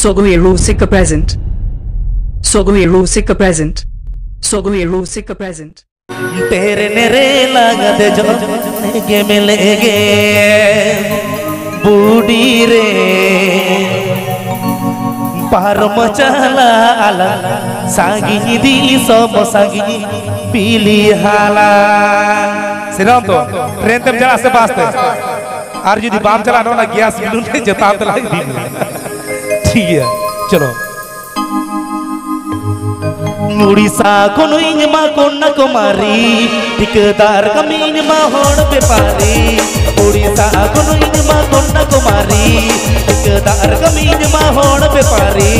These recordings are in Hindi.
Sogohiro Sika present. Sogohiro Sika present. Sogohiro Sika present. तेरे नेरे लागत जो नेगे मिलेगे बूढ़ी रे पार मचाला आला सागी दी सब सागी पीली हाला सिराम तो ट्रेन तब जरा से पास थे आर जो दी बाम चला ना गैस मिलूं ने जताब तला दी ठीक है चलो उड़ीसा कोनो इंजमा कोन्ना कुमारी ठिकदार कमी इंजमा होड़ बेपारी उड़ीसा कोनो इंजमा कोन्ना कुमारी ठिकदार कमी इंजमा होड़ बेपारी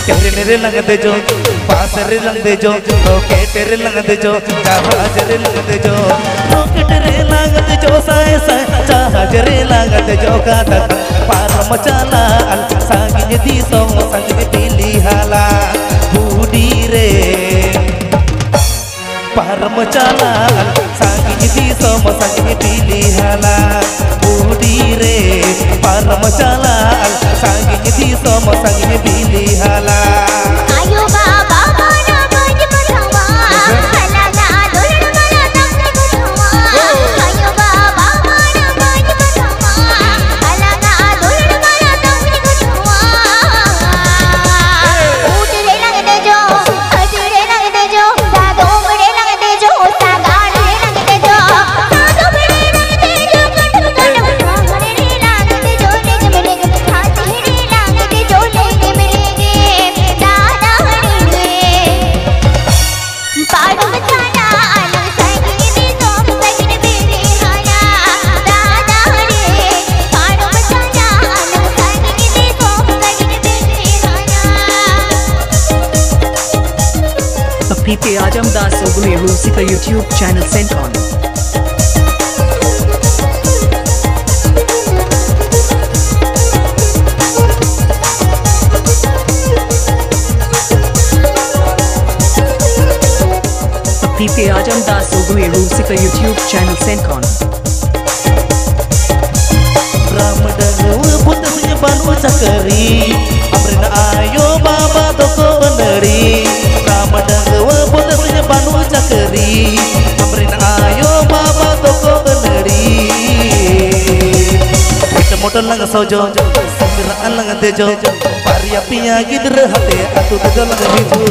तेरे नेरे लगते जो पासरे लगते जो रोके तेरे लगते जो जहाजरे लगते जो रोके तेरे लगते जो साए साए जहाजरे लगते जो काटा पार मचाला अल सांगी दी सो सांगी पीली हाला बूढ़ी रे पार मचाला अल सांगी दी सो सांगी पीली हाला बूढ़ी रे पार मचाला अल सांगी दी सो सांगी पीली हाला आयो बाबा माना बाज बधावा हलाला दोलन मला तंग बधावा आयो बाबा माना बाज बधावा हलाला दोलन मला तंग बधावा उठरे लगते जो हजरे लगते जो दादोमड़े लगते जो सागाड़े लगते जो दादोमड़े लगते जो कंठ कंठ हरे लगते जो नेग मिलेगे हाथी लगते जो नेग मिलेगे दादा हरे पाड़ मचाना अलग संगी दी सोम संगी बेरे हाला दादा हरे पाड़ मचाना अलग संगी दी सोम संगी बेरे हाला PP Ajam Das Sogohiro Sika YouTube channel sent on. PP Ajam Das Sogohiro Sika YouTube channel sent on. Ram डंगव पुत सिंह बानु चकरी अमृन आयो बाबा तो को नरी राम डंगव पुत सिंह बानु चकरी अमृन आयो बाबा तो को नरी मोट मोट लंग सोजो संगरा लंग देजो पारिया पिया गिदर हते अतु दो लंग बिजू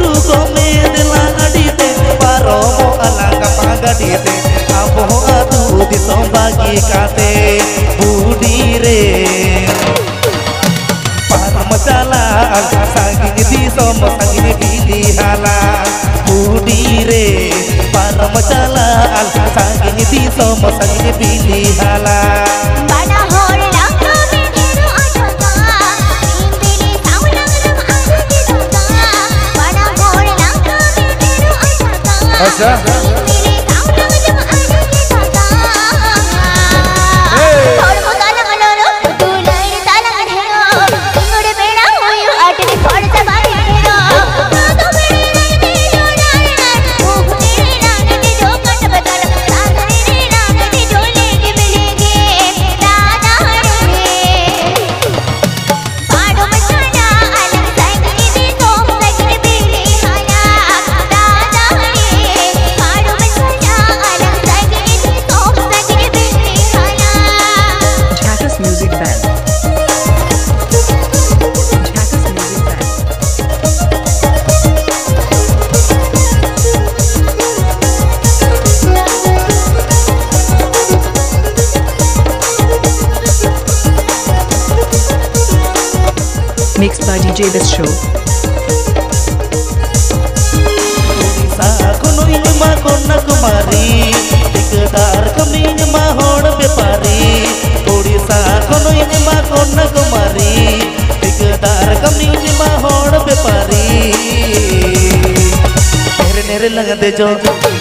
टू को में दिला अडीते पारो मो अलंग पागडीते अब हो अतु दिसों बागी काते बूढ़ी रे पार मचाला सांगी दी सोम सांगी पीली हाला बूढ़ी रे पार मचाला सांगी दी सोम सांगी पीली हाला बड़ा होड़ लंका में घेरो आठोगा इंदिली सावलंग रम आधे दोगा बड़ा होड़ लंका में घेरो आठोगा अच्छा इंदिली सावलंग रम आधे दोगा होड़ मोगा लंग लोरो तू लड़ तालंग ढेरो इंगुड़ बेड़ा होयो अटने फोड़ सबाई ढेरो तो बेड़े लगते जो डालना मुहरे लगते जो कंठ बदल सागरे लगते जो लेके मिलेगे दादा हरे पाड़ो मचाना अलग संगी दी सोम संगी बेरे हाला दादा हरे पाड़ो मचाना अलग संगी दी सोम संगी बेरे हाला Chakas Music Band. Chakas Music Band. Mixed by DJ This Show. कोनो इंजमा कोन्ना कुमारी ठिकदार कमी इंजमा होड़ बेपारी उड़ीसा कोनो इंजमा कोन्ना कुमारी ठिकदार कमी इंजमा होड़ बेपारी तेरे नेरे लगते जो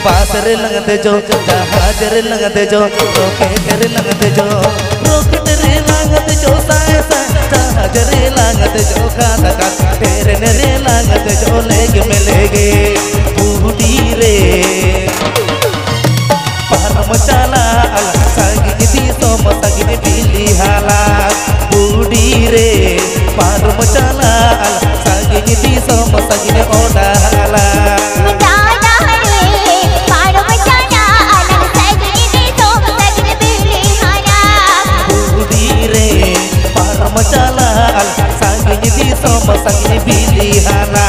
पासरे लगते जो जहाजरे लगते जो रोके तेरे लगते जो रोके तेरे लगते जो साए साए जहाजरे लगते जो खाता का तेरे नेरे लगते जो लेके मिलेगे बूढ़ी रे पार मचाला सांगी दी सोम सांगी पीली हाला budi re parum jalal saging di som saging odala budi re parum jalal saging di som saging pilihana